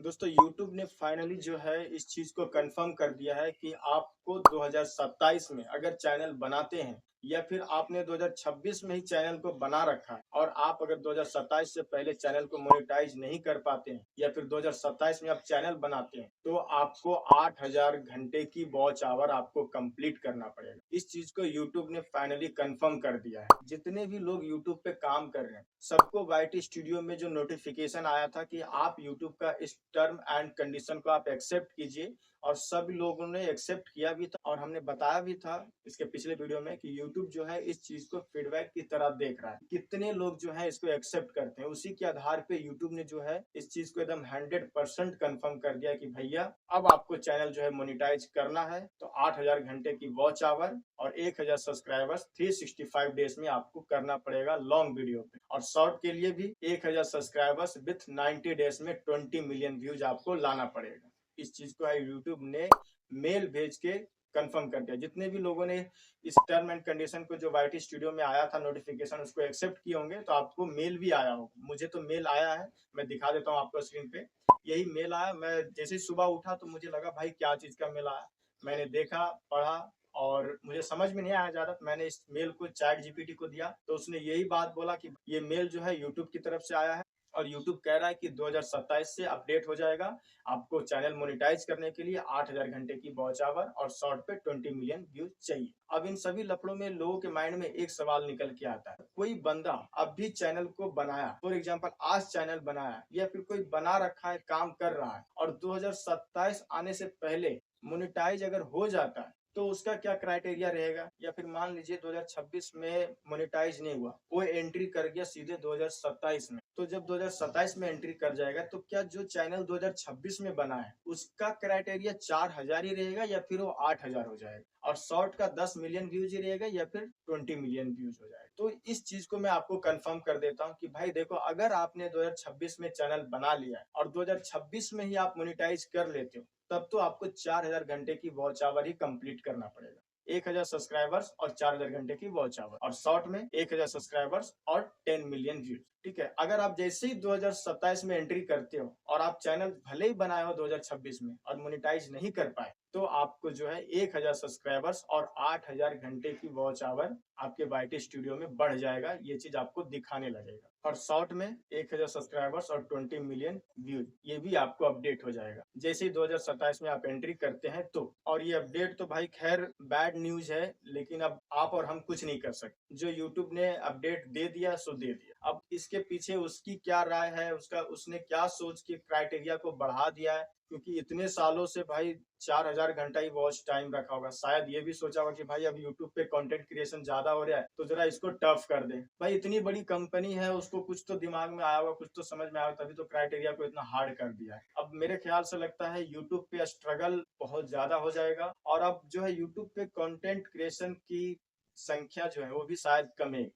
दोस्तों YouTube ने finally जो है इस चीज को कंफर्म कर दिया है कि आपको 2027 में अगर चैनल बनाते हैं या फिर आपने 2026 में ही चैनल को बना रखा है और आप अगर 2027 से पहले चैनल को मोनेटाइज नहीं कर पाते हैं या फिर 2027 में आप चैनल बनाते हैं तो आपको 8000 घंटे की वॉच आवर आपको कंप्लीट करना पड़ेगा। इस चीज को YouTube ने फाइनली कंफर्म कर दिया है। जितने भी लोग YouTube पे काम कर रहे हैं सबको वाईटी स्टूडियो में जो नोटिफिकेशन आया था कि आप YouTube का इस टर्म एंड कंडीशन को आप एक्सेप्ट कीजिए और सब लोगों ने एक्सेप्ट किया भी था और हमने बताया भी था इसके पिछले वीडियो में कि YouTube जो है इस चीज को फीडबैक की तरह देख रहा है। कितने लोग जो है इसको एक्सेप्ट करते हैं उसी के आधार पे YouTube ने जो है इस चीज को एकदम 100% कंफर्म कर दिया कि भैया अब आपको चैनल जो है मोनिटाइज करना है तो 8000 घंटे की वॉच आवर और 1000 सब्सक्राइबर्स 365 डेज में आपको करना पड़ेगा लॉन्ग वीडियो पे और शॉर्ट के लिए भी 1000 सब्सक्राइबर्स विथ 90 डेज में 20 मिलियन व्यूज आपको लाना पड़ेगा। इस चीज को यूट्यूब ने मेल भेज के कंफर्म कर दिया। जितने भी लोगों ने इस टर्म एंड कंडीशन को जो वाईटी स्टूडियो में आया था नोटिफिकेशन उसको एक्सेप्ट किए होंगे तो आपको मेल भी आया होगा। मुझे तो मेल आया है, मैं दिखा देता हूँ आपको स्क्रीन पे। यही मेल आया। मैं जैसे ही सुबह उठा तो मुझे लगा भाई क्या चीज का मेल आया। मैंने देखा, पढ़ा और मुझे समझ में नहीं आया ज्यादा। मैंने इस मेल को चैट जीपीटी को दिया तो उसने यही बात बोला कि ये मेल जो है यूट्यूब की तरफ से आया है और यूट्यूब कह रहा है कि 2027 से अपडेट हो जाएगा। आपको चैनल मोनिटाइज करने के लिए 8000 घंटे की वॉच आवर और शॉर्ट पे 20 मिलियन व्यूज चाहिए। अब इन सभी लफड़ों में लोगों के माइंड में एक सवाल निकल के आता है, कोई बंदा अब भी चैनल को बनाया, फॉर एग्जाम्पल आज चैनल बनाया या फिर कोई बना रखा है, काम कर रहा है और 2027 आने से पहले मोनिटाइज अगर हो जाता है तो उसका क्या क्राइटेरिया रहेगा। या फिर मान लीजिए 2026 में मोनेटाइज नहीं हुआ, वो एंट्री कर गया सीधे 2027 में, तो जब 2027 में एंट्री कर जाएगा तो क्या जो चैनल 2026 में बना है उसका क्राइटेरिया 4000 ही रहेगा या फिर वो 8000 हो जाएगा और शॉर्ट का 10 मिलियन व्यूज ही रहेगा या फिर 20 मिलियन व्यूज हो जाएगा। तो इस चीज को मैं आपको कंफर्म कर देता हूँ कि भाई देखो, अगर आपने 2026 में चैनल बना लिया है और 2026 में ही आप मोनिटाइज कर लेते हो तब तो आपको 4000 घंटे की वॉच आवर ही कंप्लीट करना पड़ेगा। 1000 सब्सक्राइबर्स और 4000 घंटे की वॉच आवर और शॉर्ट में 1000 सब्सक्राइबर्स और 10 मिलियन व्यूज। ठीक है, अगर आप जैसे ही 2027 में एंट्री करते हो और आप चैनल भले ही बनाए हो 2026 में और मोनिटाइज नहीं कर पाए तो आपको जो है 1000 सब्सक्राइबर्स और 8000 घंटे की वॉच आवर आपके वाईटी स्टूडियो में बढ़ जाएगा। ये चीज आपको दिखाने लगेगा और शॉर्ट में 1000 सब्सक्राइबर्स और 20 मिलियन व्यूज ये भी आपको अपडेट हो जाएगा जैसे ही 2027 में आप एंट्री करते हैं तो। और ये अपडेट तो भाई खैर बैड न्यूज है, लेकिन अब आप और हम कुछ नहीं कर सकते। जो यूट्यूब ने अपडेट दे दिया सो दे दिया। अब इसके पीछे उसकी क्या राय है, उसका उसने क्या सोच के क्राइटेरिया को बढ़ा दिया है, क्योंकि इतने सालों से भाई 4000 घंटा ही वॉच टाइम रखा होगा। शायद ये भी सोचा होगा कि भाई अब यूट्यूब पे कंटेंट क्रिएशन ज्यादा हो रहा है तो जरा इसको टफ कर दे। भाई इतनी बड़ी कंपनी है, उसको कुछ तो दिमाग में आया होगा, कुछ तो समझ में आया होगा, तभी तो क्राइटेरिया को इतना हार्ड कर दिया है। अब मेरे ख्याल से लगता है यूट्यूब पे स्ट्रगल बहुत ज्यादा हो जाएगा और अब जो है यूट्यूब पे कंटेंट क्रिएशन की संख्या जो है वो भी शायद कमेगी,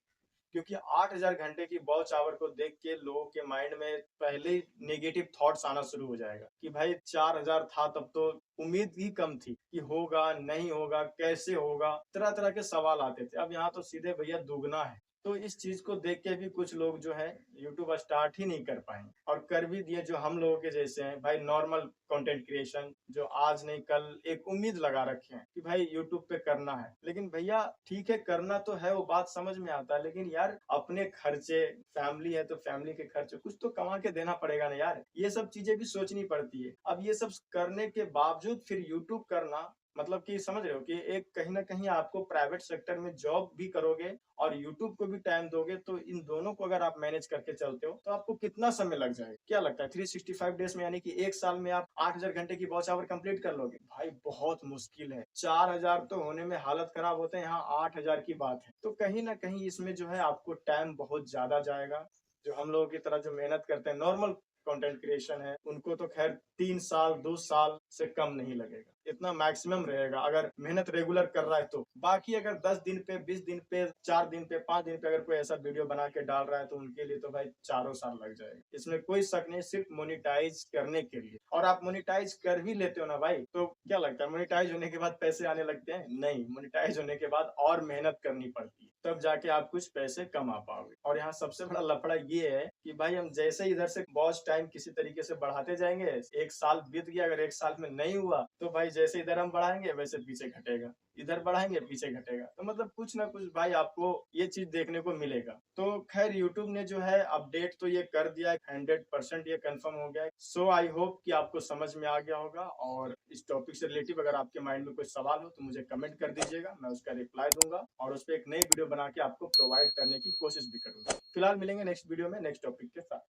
क्योंकि 8000 घंटे की वॉच आवर को देख के लोगों के माइंड में पहले ही नेगेटिव थॉट्स आना शुरू हो जाएगा कि भाई 4000 था तब तो उम्मीद ही कम थी कि होगा नहीं होगा, कैसे होगा, तरह तरह के सवाल आते थे। अब यहाँ तो सीधे भैया दुगना है। तो इस चीज को देख के भी कुछ लोग जो है यूट्यूब स्टार्ट ही नहीं कर पाएंगे और कर भी दिए जो हम लोगों के जैसे हैं भाई नॉर्मल कंटेंट क्रिएशन, जो आज नहीं कल एक उम्मीद लगा रखे हैं कि भाई यूट्यूब पे करना है। लेकिन भैया ठीक है, करना तो है, वो बात समझ में आता है, लेकिन यार अपने खर्चे, फैमिली है तो फैमिली के खर्चे कुछ तो कमा के देना पड़ेगा ना यार। ये सब चीजें भी सोचनी पड़ती है। अब ये सब करने के बावजूद फिर यूट्यूब करना, मतलब कि समझ रहे हो कि एक कहीं ना कहीं आपको प्राइवेट सेक्टर में जॉब भी करोगे और यूट्यूब को भी टाइम दोगे, तो इन दोनों को अगर आप मैनेज करके चलते हो तो आपको कितना समय लग जाएगा, क्या लगता है 365 डेज में, यानी कि एक साल में आप 8000 घंटे की वॉच आवर कंप्लीट कर लोगे? भाई बहुत मुश्किल है। 4000 तो होने में हालत खराब होते हैं, यहाँ 8000 की बात है। तो कहीं ना कहीं इसमें जो है आपको टाइम बहुत ज्यादा जाएगा। जो हम लोगों की तरह जो मेहनत करते हैं, नॉर्मल कंटेंट क्रिएशन है, उनको तो खैर 3 साल 2 साल से कम नहीं लगेगा, इतना मैक्सिमम रहेगा अगर मेहनत रेगुलर कर रहा है तो। बाकी अगर 10 दिन पे, 20 दिन पे, 4 दिन पे, 5 दिन पे अगर कोई ऐसा वीडियो बना के डाल रहा है तो उनके लिए तो भाई 4 साल लग जाएगा। इसमें कोई शक नहीं, सिर्फ मोनिटाइज करने के लिए। और आप मोनिटाइज कर भी लेते हो ना भाई, तो क्या लगता है मोनिटाइज होने के बाद पैसे आने लगते हैं? नहीं, मोनिटाइज होने के बाद और मेहनत करनी पड़ती है। तब जाके आप कुछ पैसे कमा पाओगे। और यहाँ सबसे बड़ा लफड़ा ये है कि भाई हम जैसे इधर से वॉच टाइम किसी तरीके से बढ़ाते जाएंगे, 1 साल बीत गया, अगर 1 साल में नहीं हुआ तो भाई जैसे इधर हम बढ़ाएंगे वैसे पीछे घटेगा, इधर बढ़ाएंगे पीछे घटेगा। तो मतलब कुछ ना कुछ भाई आपको ये चीज देखने को मिलेगा। तो खैर यूट्यूब ने जो है अपडेट तो ये कर दिया है, 100% ये कंफर्म हो गया है। सो आई होप कि आपको समझ में आ गया होगा। और इस टॉपिक से रिलेटिव अगर आपके माइंड में कोई सवाल हो तो मुझे कमेंट कर दीजिएगा, मैं उसका रिप्लाई दूंगा और उस पर एक नई वीडियो बना के आपको प्रोवाइड करने की कोशिश भी करूंगा। फिलहाल मिलेंगे नेक्स्ट वीडियो में नेक्स्ट टॉपिक के साथ।